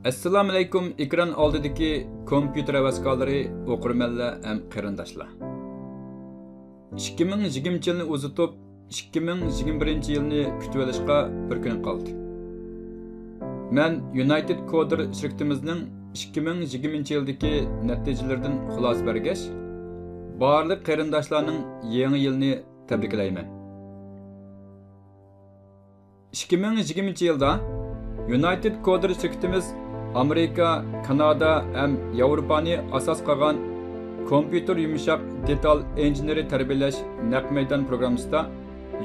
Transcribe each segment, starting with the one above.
Assalomu alaykum ekran oldidagi kompyuter havaskorlari, o'qirmanlar ham qarindoshlar. 2020-yilni uzitib, 2021-yilni kutib olishga bir kun qoldi. Men United Coder shirkatimizning 2020-yildagi natijalaridan xulosa bergach, barliq qarindoshlarning yangi yilni tabriklayman. 2020-yilda United Coder shirkatimiz Amerika, Kanada ham Yevropani asos qilgan kompyuter yumshoq detal injeneri tarbiyalash naq maydon programmasida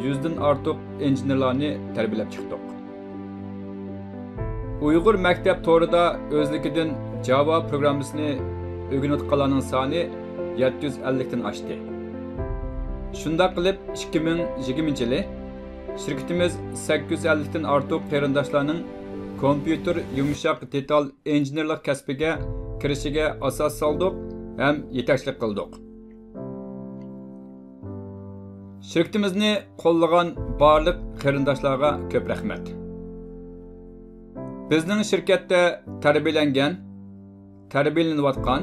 100 dan ortiq injenerlarni tarbiyalab chiqdik. Uyg'ur maktab to'rida o'zligidan Java programmasini o'rganayotganlarning soni 750 dan oshdi. Shunda qilib 2020-yili shirkatimiz 850 dan ortiq qarindoshlarning kompyuter yumshoq detal injenerlik kasbiga kirishiga asos soldik ham yetakchilik qildik. Shirkatimizni qo'llagan barliq qarindoshlarga ko'p rahmat. Bizning shirkatda tarbiyalangan, tarbiyalanayotgan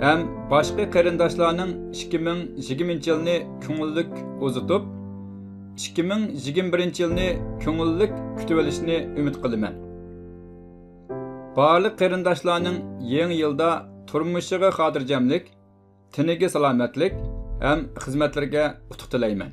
ham boshqa qarindoshlarning 2020-yilni ko'ngillik uzitib, 2021-yilni ko'ngillik kutib olishni umid qilaman. Barliq qarindoshlarning yangi yilda turmushiga xotirjamlik, tiniga salomatlik ham xizmatlarga utuq tilayman.